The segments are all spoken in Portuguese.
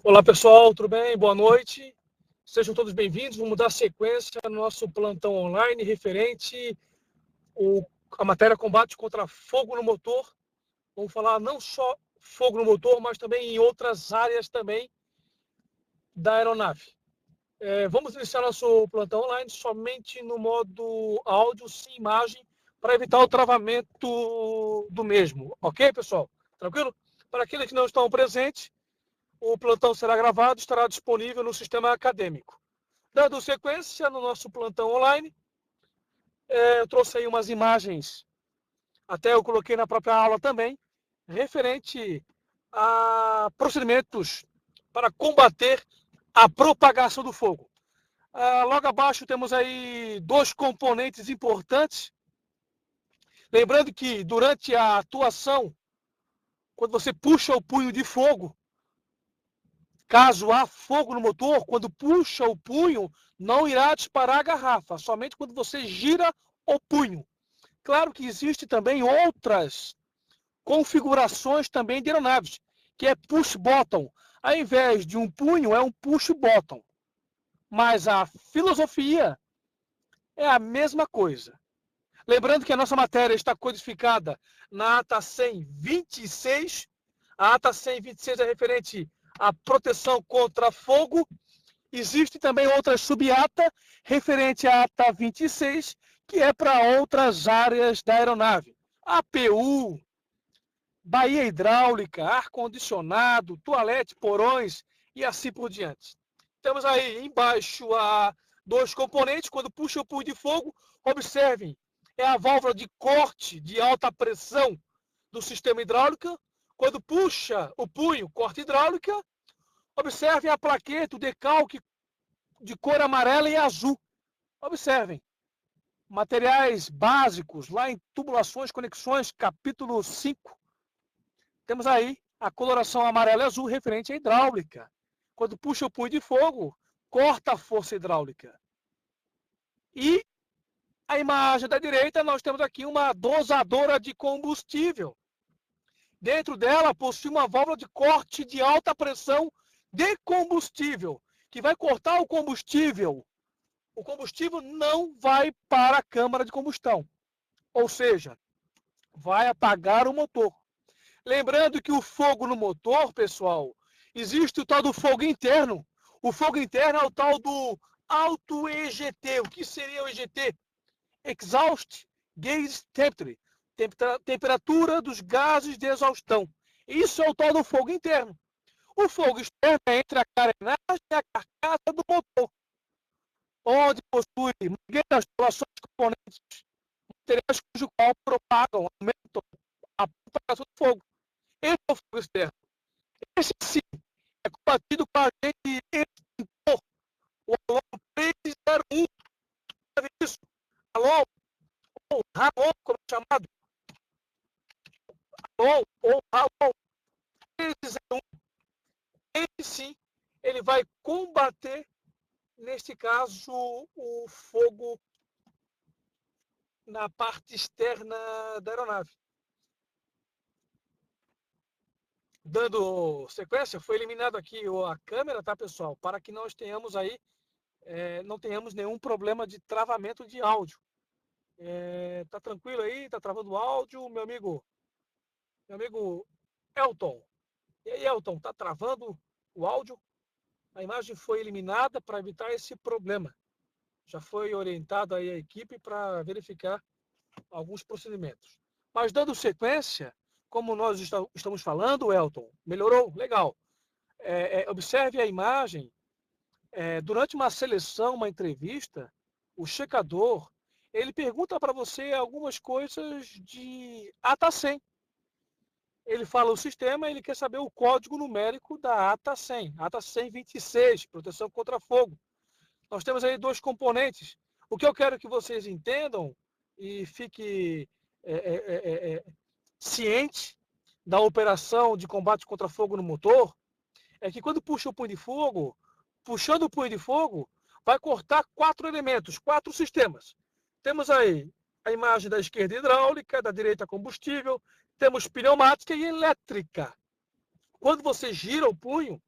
Olá pessoal, tudo bem? Boa noite. Sejam todos bem-vindos. Vamos dar sequência no nosso plantão online referente à matéria combate contra fogo no motor. Vamos falar não só fogo no motor, mas também em outras áreas também da aeronave. Vamos iniciar nosso plantão online somente no modo áudio, sem imagem, para evitar o travamento do mesmo. Ok, pessoal? Tranquilo? Para aqueles que não estão presentes, o plantão será gravado e estará disponível no sistema acadêmico. Dando sequência no nosso plantão online, eu trouxe aí umas imagens, até eu coloquei na própria aula também, referente a procedimentos para combater a propagação do fogo. Logo abaixo temos aí dois componentes importantes. Lembrando que durante a atuação, quando você puxa o punho de fogo, caso há fogo no motor, quando puxa o punho, não irá disparar a garrafa, somente quando você gira o punho. Claro que existe também outras configurações também de aeronaves, que é push button. Ao invés de um punho, é um push button. Mas a filosofia é a mesma coisa. Lembrando que a nossa matéria está codificada na ata 126. A ata 126 é referente à proteção contra fogo. Existe também outra subata referente à ata 26, que é para outras áreas da aeronave. APU, baía hidráulica, ar-condicionado, toalete, porões e assim por diante. Temos aí embaixo dois componentes. Quando puxa o punho de fogo, observem, é a válvula de corte de alta pressão do sistema hidráulico. Quando puxa o punho, corte hidráulica, observem a plaqueta, o decalque de cor amarela e azul. Observem, materiais básicos, lá em tubulações, conexões, capítulo 5. Temos aí a coloração amarela e azul referente à hidráulica. Quando puxa o punho de fogo, corta a força hidráulica. E a imagem da direita, nós temos aqui uma dosadora de combustível. Dentro dela possui uma válvula de corte de alta pressão de combustível, que vai cortar o combustível. O combustível não vai para a câmara de combustão, ou seja, vai apagar o motor. Lembrando que o fogo no motor, pessoal, existe o tal do fogo interno. O fogo interno é o tal do auto-EGT. O que seria o EGT? Exhaust Gas Temperature, temperatura dos gases de exaustão. Isso é o tal do fogo interno. O fogo externo é entre a carenagem e a carcaça do motor, onde possui mangueiras, tubulações, componentes, materiais cujo qual propagam, aumentam a propagação do fogo. Esse é o fogo externo. Esse sim é combatido com a agente extintor, o alô 301. Sabe isso? Alô, ou RALON, como é chamado? Alô, ou RALON 301. Esse sim, ele vai combater, neste caso, o fogo na parte externa da aeronave. Dando sequência, foi eliminado aqui a câmera, tá, pessoal? Para que nós tenhamos aí, não tenhamos nenhum problema de travamento de áudio. Tá tranquilo aí? Tá travando o áudio, meu amigo Elton. E aí, Elton, tá travando o áudio? A imagem foi eliminada para evitar esse problema. Já foi orientada aí a equipe para verificar alguns procedimentos. Mas dando sequência, como nós estamos falando, Elton, melhorou? Legal. Observe a imagem. Durante uma seleção, uma entrevista, o checador, ele pergunta para você algumas coisas de ata 100. Ele fala o sistema, ele quer saber o código numérico da ata 100, ata 126, proteção contra fogo. Nós temos aí dois componentes. O que eu quero que vocês entendam e fique ciente da operação de combate contra fogo no motor é que quando puxa o punho de fogo, puxando o punho de fogo, vai cortar 4 elementos, 4 sistemas. Temos aí a imagem da esquerda hidráulica, da direita combustível, temos pneumática e elétrica. Quando você gira o punho,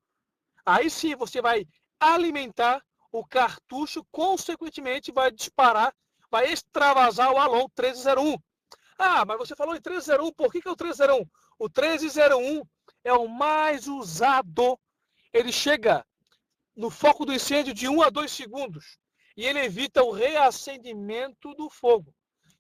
Aí sim você vai alimentar o cartucho, consequentemente vai disparar, vai extravasar o Alon 1301. Ah, mas você falou em 1301, por que é o 1301? O 1301 é o mais usado. Ele chega no foco do incêndio de 1 a 2 segundos e ele evita o reacendimento do fogo.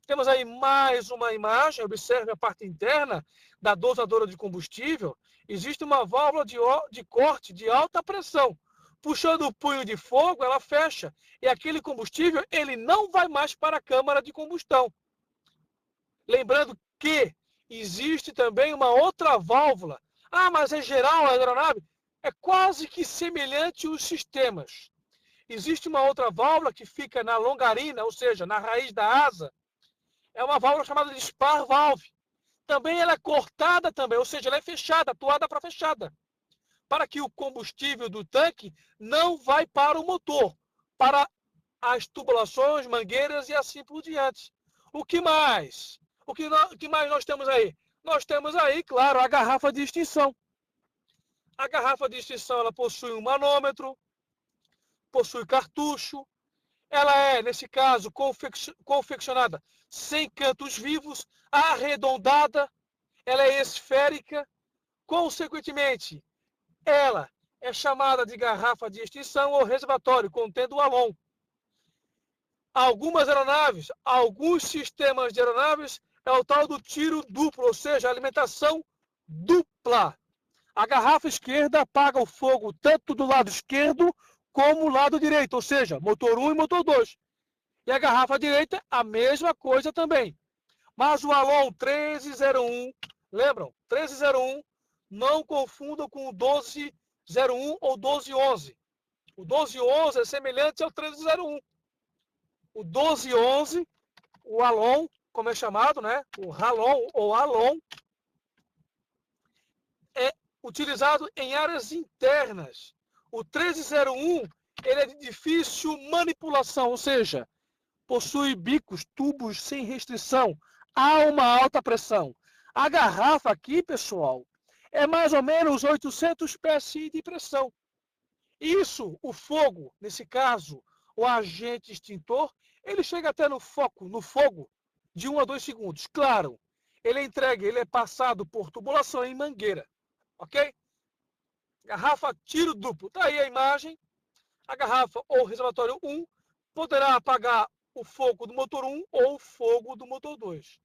Temos aí mais uma imagem, observe a parte interna da dosadora de combustível. Existe uma válvula de corte de alta pressão. Puxando o punho de fogo, ela fecha. E aquele combustível, ele não vai mais para a câmara de combustão. Lembrando que existe também uma outra válvula. Ah, mas é geral a aeronave? É quase que semelhante os sistemas. Existe uma outra válvula que fica na longarina, ou seja, na raiz da asa. É uma válvula chamada de spar valve. Também ela é cortada também, ou seja, ela é fechada, atuada para fechada. Para que o combustível do tanque não vai para o motor, para as tubulações, mangueiras e assim por diante. O que mais? O que mais nós temos aí? Nós temos aí, claro, a garrafa de extinção. A garrafa de extinção ela possui um manômetro, possui cartucho. Ela é, nesse caso, confeccionada sem cantos vivos, arredondada, ela é esférica. Consequentemente, ela é chamada de garrafa de extinção ou reservatório, contendo o Alon. Algumas aeronaves, alguns sistemas de aeronaves, é o tal do tiro duplo, ou seja, alimentação dupla. A garrafa esquerda apaga o fogo tanto do lado esquerdo como do lado direito, ou seja, motor 1 e motor 2. E a garrafa direita, a mesma coisa também. Mas o Alon 1301, lembram? 1301, não confundam com o 1201 ou 1211. O 1211 é semelhante ao 1301. O 1211, o Alon, como é chamado, né? O Halon ou Alon, é utilizado em áreas internas. O 1301, ele é de difícil manipulação, ou seja, possui bicos, tubos sem restrição. Há uma alta pressão. A garrafa aqui, pessoal, é mais ou menos 800 psi de pressão. Isso, o fogo, nesse caso, o agente extintor, ele chega até no fogo, de 1 a 2 segundos. Claro, ele é entregue, ele é passado por tubulação em mangueira. Ok? Garrafa tiro duplo. Está aí a imagem. A garrafa ou reservatório 1 poderá apagar o fogo do motor 1 ou o fogo do motor 2.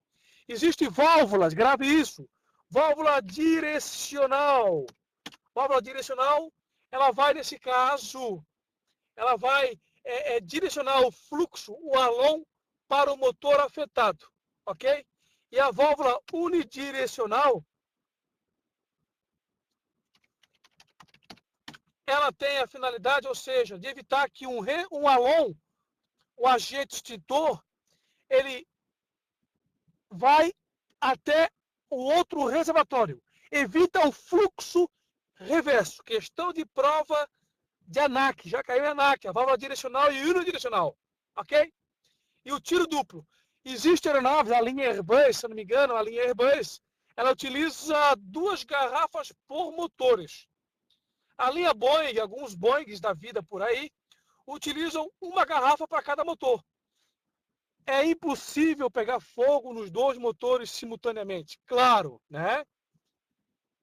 Existem válvulas, grave isso. Válvula direcional. Válvula direcional, ela vai, nesse caso, ela vai direcionar o fluxo, o Alon, para o motor afetado. Ok? E a válvula unidirecional, ela tem a finalidade, ou seja, de evitar que um Alon, o agente extintor, ele vai até o outro reservatório. Evita o fluxo reverso. Questão de prova de ANAC. Já caiu em ANAC, a válvula direcional e unidirecional. Ok? E o tiro duplo. Existe aeronaves, a linha Airbus, se não me engano, a linha Airbus, ela utiliza 2 garrafas por motores. A linha Boeing, alguns Boeings da vida por aí, utilizam uma garrafa para cada motor. É impossível pegar fogo nos 2 motores simultaneamente. Claro, né?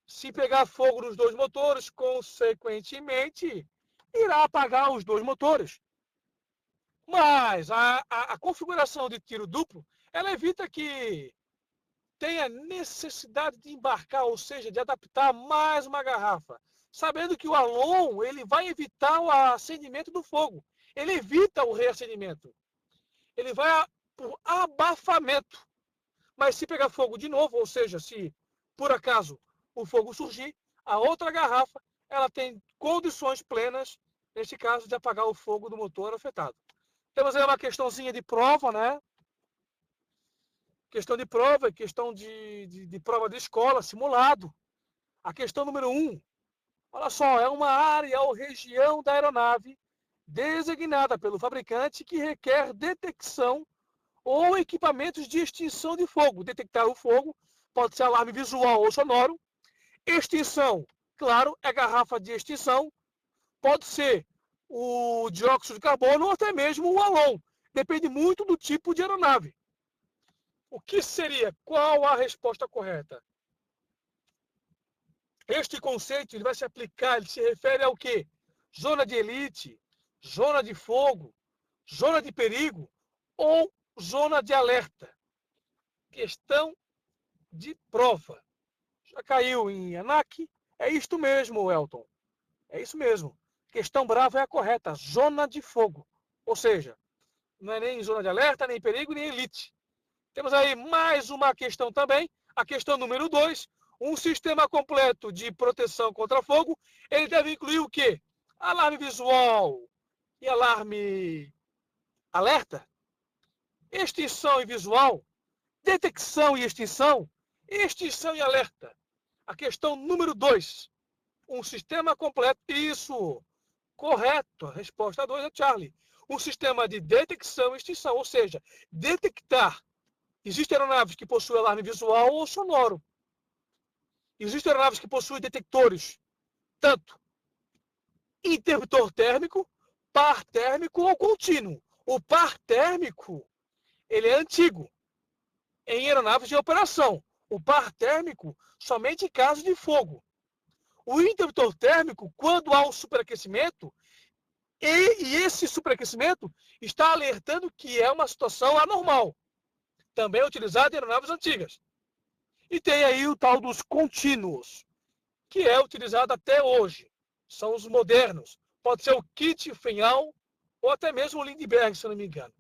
Se pegar fogo nos 2 motores, consequentemente, irá apagar os 2 motores. Mas a configuração de tiro duplo, ela evita que tenha necessidade de embarcar, ou seja, de adaptar mais uma garrafa. Sabendo que o Alon, ele vai evitar o acendimento do fogo. Ele evita o reacendimento. Ele vai por abafamento. Mas se pegar fogo de novo, ou seja, se por acaso o fogo surgir, a outra garrafa, ela tem condições plenas, neste caso, de apagar o fogo do motor afetado. Temos aí uma questãozinha de prova, né? Questão de prova, questão de prova de escola, simulado. A questão número 1. Olha só, é uma área ou região da aeronave designada pelo fabricante que requer detecção ou equipamentos de extinção de fogo. Detectar o fogo pode ser alarme visual ou sonoro. Extinção, claro, é garrafa de extinção. pode ser o dióxido de carbono ou até mesmo o halon. Depende muito do tipo de aeronave. O que seria? Qual a resposta correta? Este conceito ele vai se aplicar, ele se refere ao quê? Zona de elite, zona de fogo, zona de perigo ou zona de alerta. Questão de prova. Já caiu em ANAC? É isto mesmo, Elton. É isso mesmo. Questão brava é a correta. Zona de fogo. Ou seja, não é nem zona de alerta, nem perigo, nem elite. Temos aí mais uma questão também. A questão número 2. Um sistema completo de proteção contra fogo, ele deve incluir o quê? Alarme visual e alarme alerta, extinção e visual, detecção e extinção e alerta. A questão número 2. Um sistema completo. Isso. Correto. A resposta 2 é Charlie. Um sistema de detecção e extinção. Ou seja, detectar. Existem aeronaves que possuem alarme visual ou sonoro. Existem aeronaves que possuem detectores, tanto interruptor térmico, par térmico ou contínuo. O par térmico, ele é antigo em aeronaves de operação. O par térmico, somente em caso de fogo. O interruptor térmico, quando há um superaquecimento, e esse superaquecimento está alertando que é uma situação anormal. Também é utilizado em aeronaves antigas. E tem aí o tal dos contínuos, que é utilizado até hoje. São os modernos. Pode ser o kit Fenhal ou até mesmo o Lindbergh, se eu não me engano.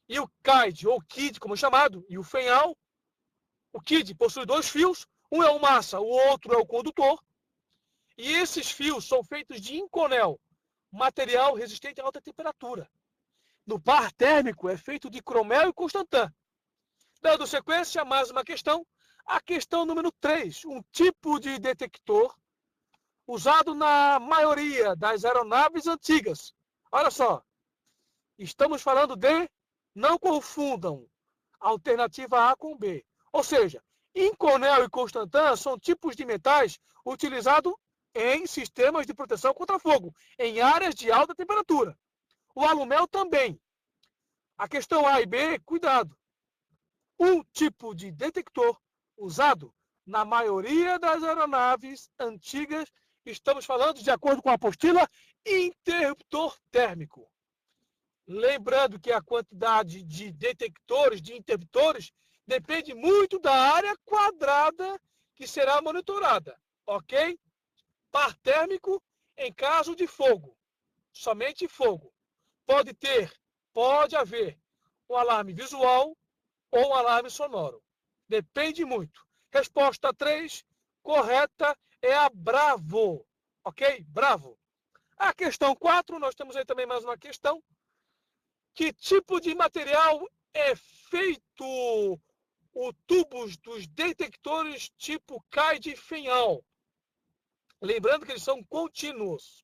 E o KID, ou KID, como é chamado, e o Fenhal, o KID possui 2 fios, um é o massa, o outro é o condutor. E esses fios são feitos de Inconel, material resistente a alta temperatura. No par térmico é feito de cromel e constantan. Dando sequência, mais uma questão. A questão número 3, um tipo de detector usado na maioria das aeronaves antigas. Olha só, estamos falando de, não confundam, alternativa A com B. Ou seja, Inconel e Constantan são tipos de metais utilizados em sistemas de proteção contra fogo, em áreas de alta temperatura. O alumel também. A questão A e B, cuidado. Um tipo de detector usado na maioria das aeronaves antigas, estamos falando, de acordo com a apostila, interruptor térmico. Lembrando que a quantidade de detectores, de interruptores, depende muito da área quadrada que será monitorada, ok? Par térmico em caso de fogo, somente fogo. Pode haver um alarme visual ou um alarme sonoro. Depende muito. Resposta 3, correta, é a Bravo. Ok? Bravo. A questão 4, nós temos aí também mais uma questão. Que tipo de material é feito o tubos dos detectores tipo KID Fenhal? Lembrando que eles são contínuos.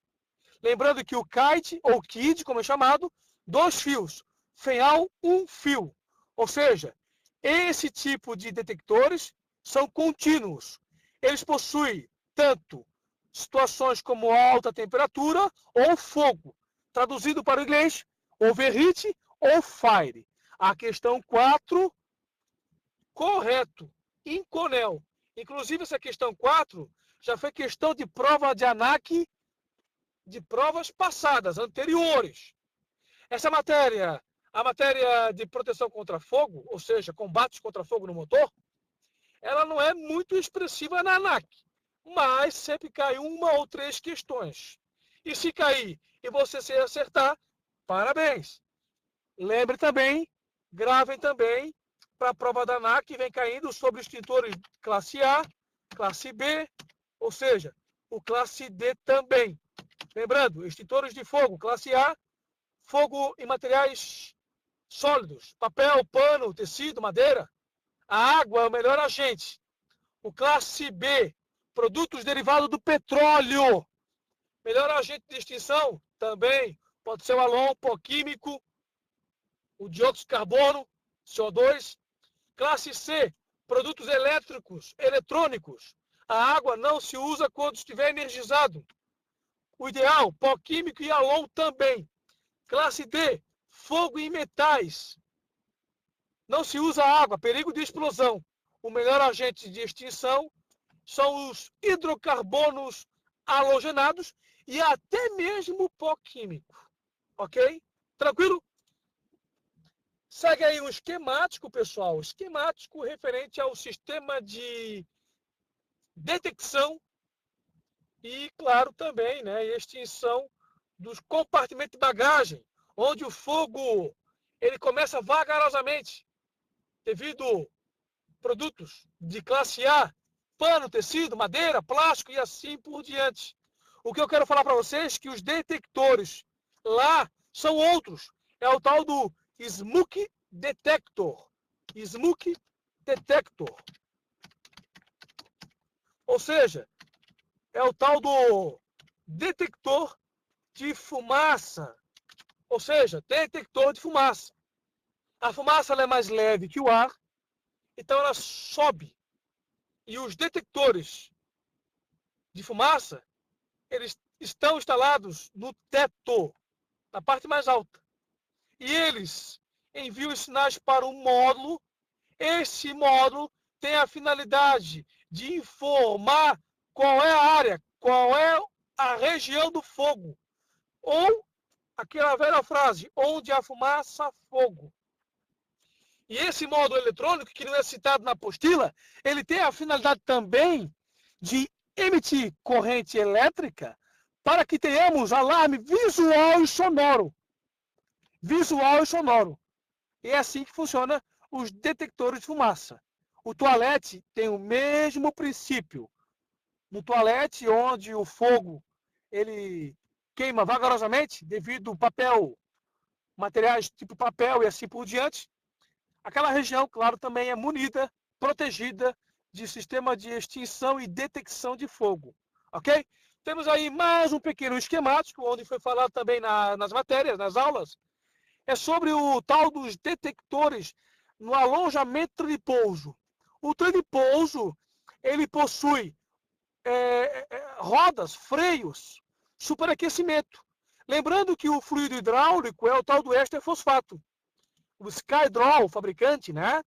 Lembrando que o KID, ou KID, como é chamado, 2 fios. Fenhal, 1 fio. Ou seja, esse tipo de detectores são contínuos. Eles possuem tanto situações como alta temperatura ou fogo. Traduzido para o inglês, overheat ou fire. A questão 4, correto. Inconel. Inclusive, essa questão 4 já foi questão de prova de ANAC de provas passadas, anteriores. Essa matéria, a matéria de proteção contra fogo, ou seja, combates contra fogo no motor, ela não é muito expressiva na ANAC, mas sempre cai 1 ou 3 questões. E se cair e você se acertar, parabéns. Lembre também, gravem também, para a prova da ANAC, vem caindo sobre extintores classe A, classe B, ou seja, o classe D também. Lembrando, extintores de fogo, classe A, fogo em materiais sólidos, papel, pano, tecido, madeira. A água é o melhor agente. O classe B, produtos derivados do petróleo. Melhor agente de extinção também pode ser o halon, pó químico, o dióxido de carbono, CO2. Classe C, produtos elétricos, eletrônicos. A água não se usa quando estiver energizado. O ideal, pó químico e halon também. Classe D, fogo em metais. Não se usa água, perigo de explosão. O melhor agente de extinção são os hidrocarbonos halogenados e até mesmo o pó químico. Ok? Tranquilo? Segue aí um esquemático, pessoal. Esquemático referente ao sistema de detecção e, claro, também, né, extinção dos compartimentos de bagagem, onde o fogo ele começa vagarosamente, devido a produtos de classe A, pano, tecido, madeira, plástico e assim por diante. O que eu quero falar para vocês é que os detectores lá são outros. É o tal do Smoke Detector. Smoke Detector. Ou seja, é o tal do detector de fumaça. Ou seja, detector de fumaça. A fumaça ela é mais leve que o ar, então ela sobe. E os detectores de fumaça, eles estão instalados no teto, na parte mais alta. E eles enviam os sinais para um módulo. Esse módulo tem a finalidade de informar qual é a área, qual é a região do fogo. Ou aquela velha frase, onde há fumaça, fogo. E esse módulo eletrônico, que não é citado na apostila, ele tem a finalidade também de emitir corrente elétrica para que tenhamos alarme visual e sonoro. Visual e sonoro. E é assim que funciona os detectores de fumaça. O toalete tem o mesmo princípio. No toalete, onde o fogo ele queima vagarosamente devido ao papel, materiais tipo papel e assim por diante, aquela região, claro, também é munida, protegida de sistema de extinção e detecção de fogo. Ok? Temos aí mais um pequeno esquemático, onde foi falado também nas matérias, nas aulas. É sobre o tal dos detectores no alojamento de pouso. O trem de pouso, ele possui rodas, freios, superaquecimento. Lembrando que o fluido hidráulico é o tal do éster fosfato. O Skydrow, o fabricante, né?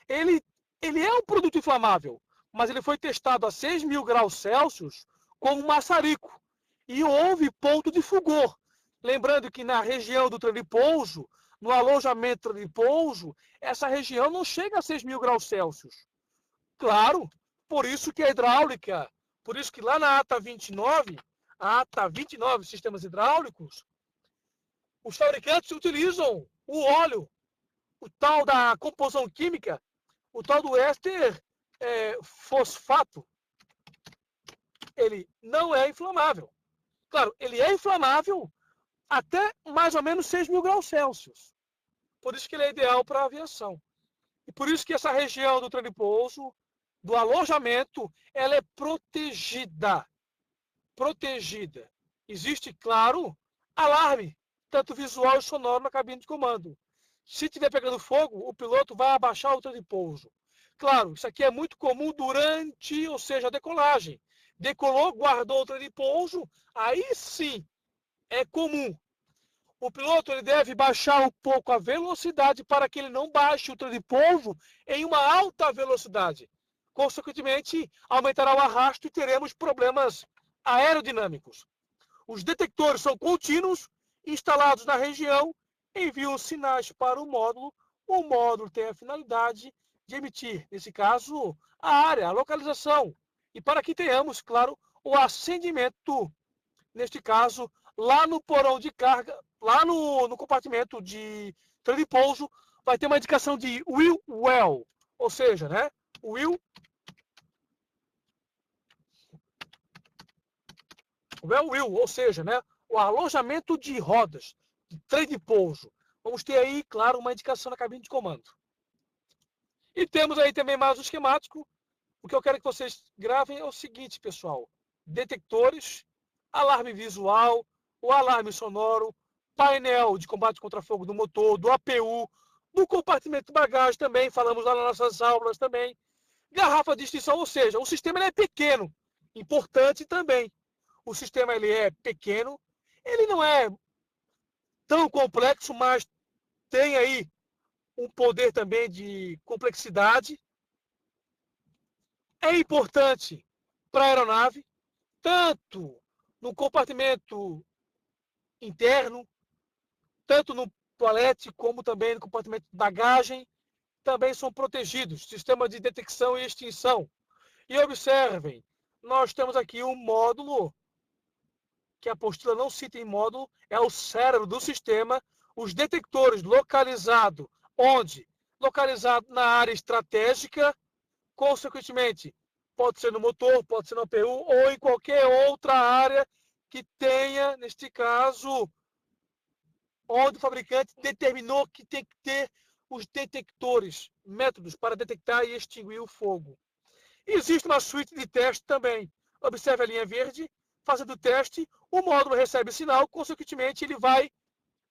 Ele é um produto inflamável, mas ele foi testado a 6.000 graus Celsius com um maçarico. E houve ponto de fulgor. Lembrando que na região do trem de pouso, no alojamento de pouso, essa região não chega a 6.000 graus Celsius. Claro, por isso que a hidráulica, por isso que lá na ata 29, sistemas hidráulicos, os fabricantes utilizam o óleo, o tal da composição química, o tal do éster fosfato. Ele não é inflamável. Claro, ele é inflamável até mais ou menos 6.000 graus Celsius. Por isso que ele é ideal para a aviação. E por isso que essa região do trem de pouso, do alojamento, ela é protegida. Protegida. Existe, claro, alarme, tanto visual e sonoro na cabine de comando. Se estiver pegando fogo, o piloto vai abaixar o trem de pouso. Claro, isso aqui é muito comum durante, ou seja, a decolagem. Decolou, guardou o trem de pouso, aí sim é comum. O piloto ele deve baixar um pouco a velocidade para que ele não baixe o trem de pouso em uma alta velocidade. Consequentemente, aumentará o arrasto e teremos problemas aerodinâmicos. Os detectores são contínuos, instalados na região, enviam sinais para o módulo. O módulo tem a finalidade de emitir, nesse caso, a área, a localização. E para que tenhamos, claro, o acendimento, neste caso, lá no porão de carga, lá no compartimento de trem de pouso, vai ter uma indicação de Wheel Well, ou seja, né? Wheel Well, ou seja, né? O alojamento de rodas, de trem de pouso. Vamos ter aí, claro, uma indicação na cabine de comando. E temos aí também mais um esquemático. O que eu quero que vocês gravem é o seguinte, pessoal. Detectores, alarme visual, o alarme sonoro, painel de combate contra fogo do motor, do APU, do compartimento de bagagem também, falamos lá nas nossas aulas também. Garrafa de extinção, ou seja, o sistema é pequeno, importante também. o sistema ele é pequeno, ele não é tão complexo, mas tem aí um poder também de complexidade. É importante para a aeronave, tanto no compartimento interno, tanto no toalete, como também no compartimento de bagagem, também são protegidos, sistema de detecção e extinção. E observem, nós temos aqui um módulo, que a apostila não cita em módulo, é o cérebro do sistema, os detectores localizados, onde? Localizado na área estratégica, consequentemente, pode ser no motor, pode ser no APU, ou em qualquer outra área que tenha, neste caso, onde o fabricante determinou que tem que ter os detectores, métodos para detectar e extinguir o fogo. Existe uma suíte de teste também. Observe a linha verde, fazendo o teste, o módulo recebe sinal, consequentemente ele vai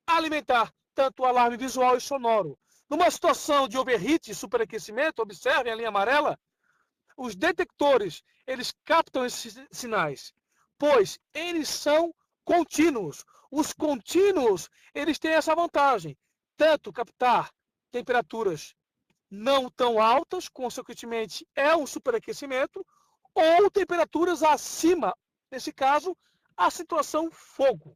alimentar tanto o alarme visual e sonoro. Numa situação de overheat e superaquecimento, observem a linha amarela, os detectores, eles captam esses sinais, pois eles são contínuos. Os contínuos, eles têm essa vantagem, tanto captar temperaturas não tão altas, consequentemente é um superaquecimento, ou temperaturas acima, nesse caso, a situação fogo.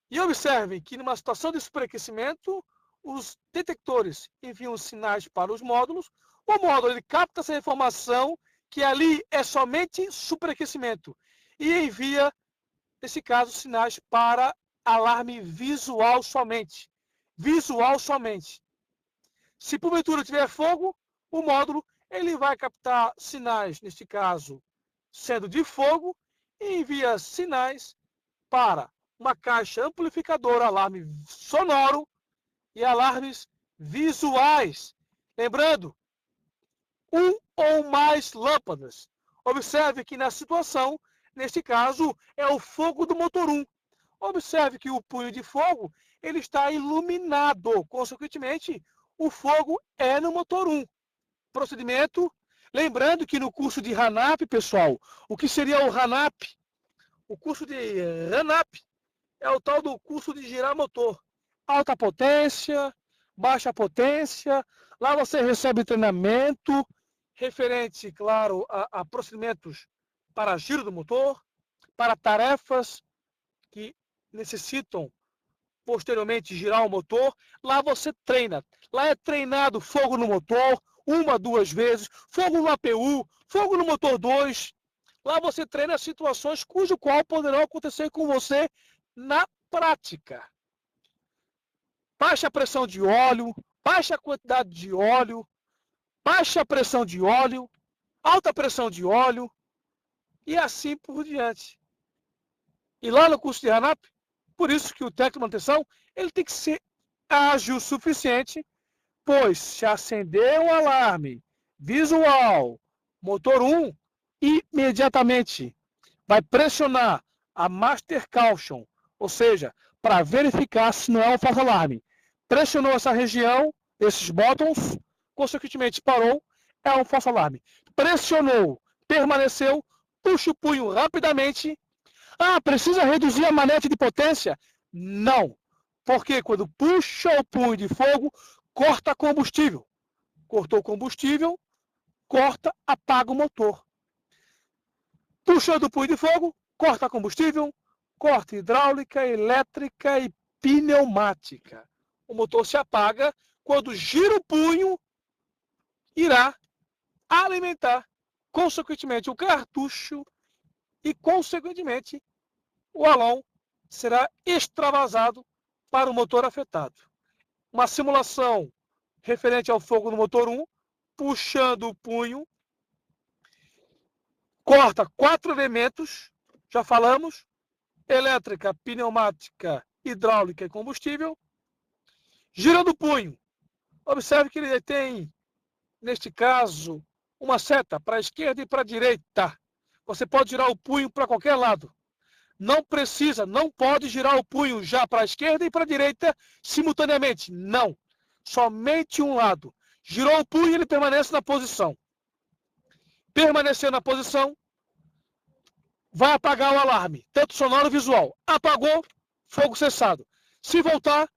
E observem que numa situação de superaquecimento, os detectores enviam sinais para os módulos, o módulo ele capta essa informação que ali é somente superaquecimento e envia, nesse caso, sinais para alarme visual somente. Visual somente. Se porventura tiver fogo, o módulo ele vai captar sinais, neste caso, sendo de fogo, e envia sinais para uma caixa amplificadora, alarme sonoro e alarmes visuais. Lembrando, um ou mais lâmpadas. Observe que na situação, neste caso, é o fogo do motor 1. Observe que o punho de fogo ele está iluminado. Consequentemente, o fogo é no motor 1. Procedimento. Lembrando que no curso de RANAP, pessoal, o que seria o RANAP? O curso de RANAP é o tal do curso de girar motor. Alta potência, baixa potência. Lá você recebe treinamento referente, claro, a procedimentos para giro do motor, para tarefas que necessitam posteriormente girar o motor. Lá você treina. Lá é treinado fogo no motor, 1, 2 vezes, fogo no APU, fogo no motor 2. Lá você treina situações cujo qual poderão acontecer com você na prática. Baixa pressão de óleo, baixa quantidade de óleo, baixa pressão de óleo, alta pressão de óleo e assim por diante. E lá no curso de RANAP, por isso que o técnico de manutenção ele tem que ser ágil o suficiente, pois se acender um alarme visual, motor 1, imediatamente vai pressionar a Master Caution, ou seja, para verificar se não é um falso alarme. Pressionou essa região, esses botões, consequentemente parou, é um falso alarme. Pressionou, permaneceu, puxa o punho rapidamente. Ah, precisa reduzir a manete de potência? Não, porque quando puxa o punho de fogo, corta combustível. Cortou o combustível, corta, apaga o motor. Puxando o punho de fogo, corta combustível, corta hidráulica, elétrica e pneumática. O motor se apaga, quando gira o punho, irá alimentar, consequentemente, o cartucho e, consequentemente, o alão será extravasado para o motor afetado. Uma simulação referente ao fogo no motor 1, puxando o punho, corta 4 elementos, já falamos, elétrica, pneumática, hidráulica e combustível. Girando o punho, observe que ele tem, neste caso, uma seta para a esquerda e para a direita. Você pode girar o punho para qualquer lado. Não precisa, não pode girar o punho já para a esquerda e para a direita simultaneamente. Não. Somente um lado. Girou o punho e ele permanece na posição. Permaneceu na posição, vai apagar o alarme, tanto sonoro ou visual. Apagou, fogo cessado. Se voltar,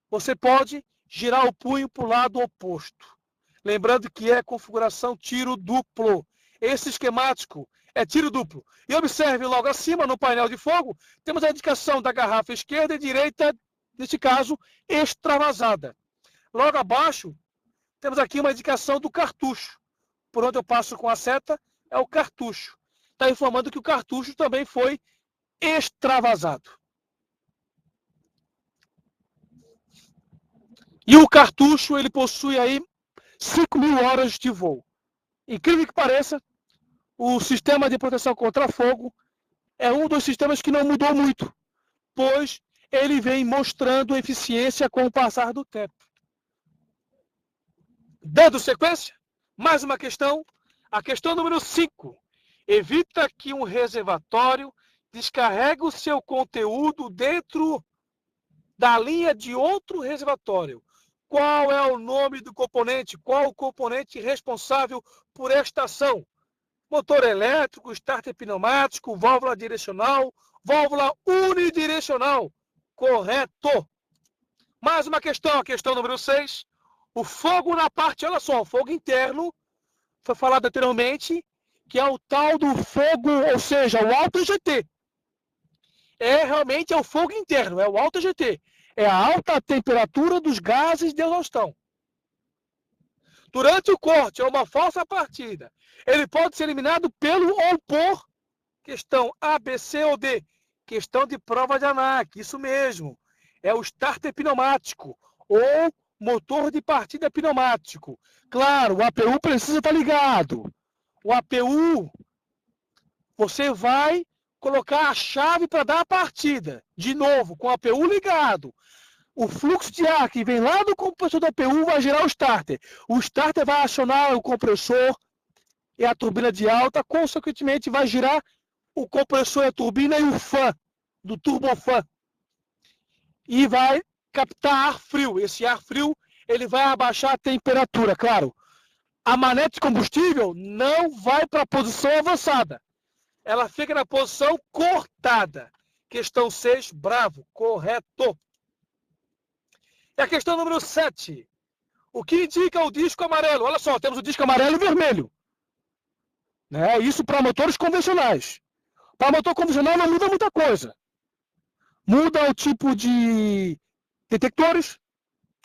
você pode girar o punho para o lado oposto. Lembrando que é configuração tiro duplo. Esse esquemático é tiro duplo. E observe logo acima, no painel de fogo, temos a indicação da garrafa esquerda e direita, neste caso, extravasada. Logo abaixo, temos aqui uma indicação do cartucho. Por onde eu passo com a seta, é o cartucho. Está informando que o cartucho também foi extravasado. E o cartucho, ele possui aí 5.000 horas de voo. Incrível que pareça, o sistema de proteção contra fogo é um dos sistemas que não mudou muito, pois ele vem mostrando eficiência com o passar do tempo. Dando sequência, mais uma questão. A questão número 5. Evita que um reservatório descarregue o seu conteúdo dentro da linha de outro reservatório. Qual é o nome do componente? Qual o componente responsável por esta ação? Motor elétrico, starter pneumático, válvula direcional, válvula unidirecional. Correto. Mais uma questão, a questão número 6. O fogo na parte, olha só, o fogo interno, foi falado anteriormente, que é o tal do fogo, ou seja, o alto GT. Realmente é o fogo interno, é o alto GT. É a alta temperatura dos gases de exaustão. Durante o corte ou uma falsa partida, ele pode ser eliminado pelo ou por questão A, B, C ou D. Questão de prova de ANAC, isso mesmo. É o starter pneumático ou motor de partida pneumático. Claro, o APU precisa estar ligado. O APU, você vai colocar a chave para dar a partida. De novo, com o APU ligado. O fluxo de ar que vem lá do compressor do APU vai gerar o starter. O starter vai acionar o compressor e a turbina de alta, consequentemente vai girar o compressor, a turbina e o fã, do turbofã. E vai captar ar frio. Esse ar frio, ele vai abaixar a temperatura, claro. A manete de combustível não vai para a posição avançada. Ela fica na posição cortada. Questão 6, bravo, correto. E a questão número 7. O que indica o disco amarelo? Olha só, temos o disco amarelo e vermelho. Isso para motores convencionais. Para motor convencional não muda muita coisa. Muda o tipo de detectores,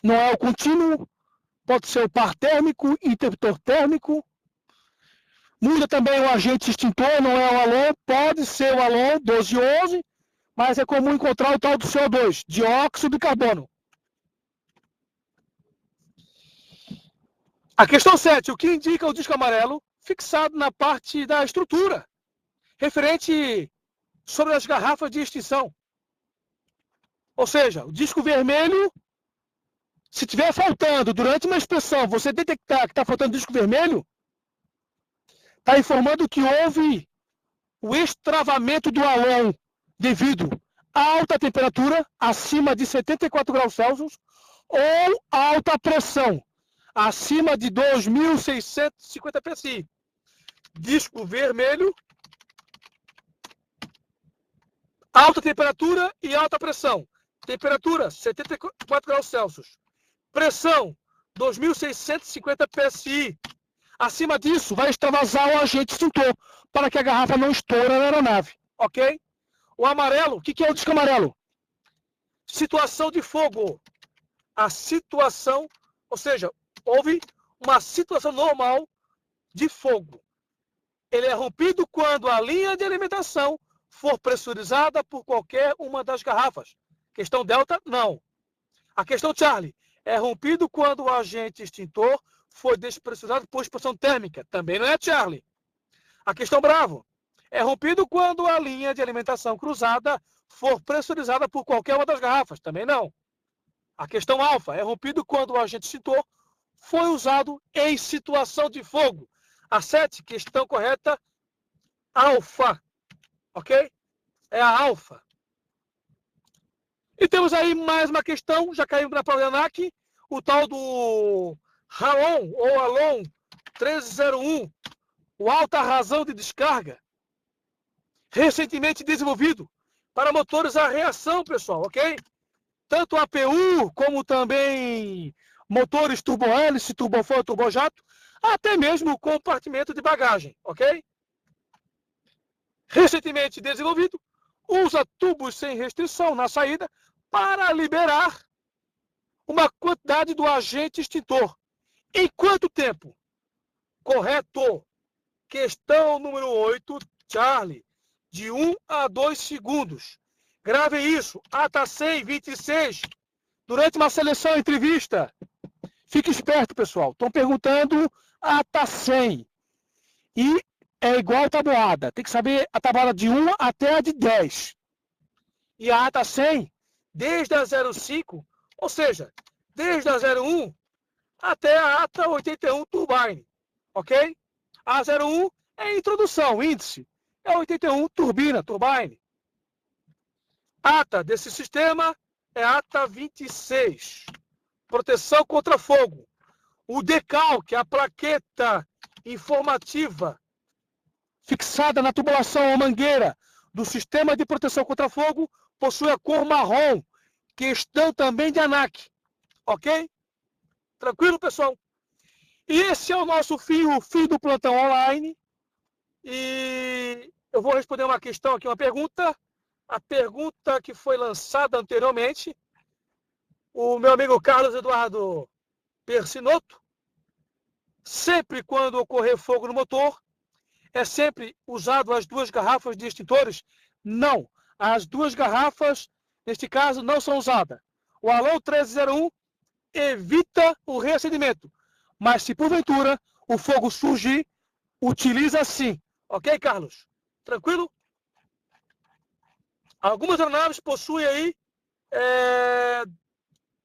não é o contínuo, pode ser o par térmico, interruptor térmico. Muda também o agente extintor, não é o halon, pode ser o halon 1211, mas é comum encontrar o tal do CO2, dióxido de carbono. A questão 7, o que indica o disco amarelo fixado na parte da estrutura, referente sobre as garrafas de extinção. Ou seja, o disco vermelho, se estiver faltando durante uma inspeção, você detectar que está faltando disco vermelho, está informando que houve o extravamento do halon devido a alta temperatura, acima de 74 graus Celsius, ou alta pressão, acima de 2.650 PSI. Disco vermelho, alta temperatura e alta pressão. Temperatura, 74 graus Celsius. Pressão, 2.650 PSI. Acima disso, vai extravasar o agente extintor para que a garrafa não estoure na aeronave. Ok? O amarelo, o que é o disco amarelo? Situação de fogo. A situação, ou seja, houve uma situação normal de fogo. Ele é rompido quando a linha de alimentação for pressurizada por qualquer uma das garrafas. Questão delta, não. A questão Charlie, é rompido quando o agente extintor foi despressurizado por expansão térmica. Também não é Charlie. A questão bravo, é rompido quando a linha de alimentação cruzada for pressurizada por qualquer uma das garrafas. Também não. A questão alfa, é rompido quando o agente extintor foi usado em situação de fogo. A 7, questão correta, alfa. Ok? É a alfa. E temos aí mais uma questão, já caiu na prova de ANAC, o tal do HALON ou HALON 1301, o alta razão de descarga. recentemente desenvolvido para motores a reação, pessoal, ok? Tanto APU, como também motores turbo-hélice, turbofan, turbojato, até mesmo compartimento de bagagem, ok? Recentemente desenvolvido, usa tubos sem restrição na saída para liberar uma quantidade do agente extintor. Em quanto tempo? Correto. Questão número 8, Charlie, de 1 a 2 segundos. Grave isso, ata 126, durante uma seleção entrevista. Fique esperto, pessoal. Estão perguntando ata 100. E é igual a tabuada. Tem que saber a tabuada de 1 até a de 10. E a ata 100, desde a 05, ou seja, desde a 01 até a ata 81 turbine. Ok? A 01 é introdução, índice. É 81 turbina, turbine. Ata desse sistema é ata 26. Proteção contra fogo. O decalque, a plaqueta informativa fixada na tubulação ou mangueira do sistema de proteção contra fogo possui a cor marrom, questão também de ANAC. Ok? Tranquilo, pessoal? E esse é o nosso fim do plantão online. E eu vou responder uma questão aqui, uma pergunta. A pergunta que foi lançada anteriormente. O meu amigo Carlos Eduardo Persinotto. Sempre quando ocorrer fogo no motor, é sempre usado as duas garrafas de extintores? Não. As duas garrafas, neste caso, não são usadas. O Alon 1301 evita o reacendimento. Mas se porventura o fogo surgir, utiliza sim. Ok, Carlos? Tranquilo? Algumas aeronaves possuem aí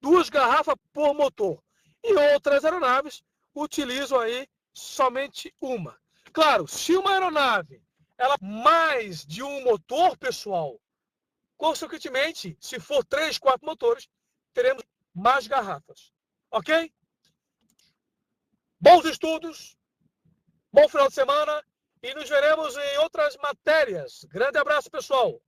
duas garrafas por motor. E outras aeronaves utilizam aí somente uma. Claro, se uma aeronave ela mais de um motor, pessoal, consequentemente, se for 3, 4 motores, teremos mais garrafas. Ok? Bons estudos, bom final de semana e nos veremos em outras matérias. Grande abraço, pessoal!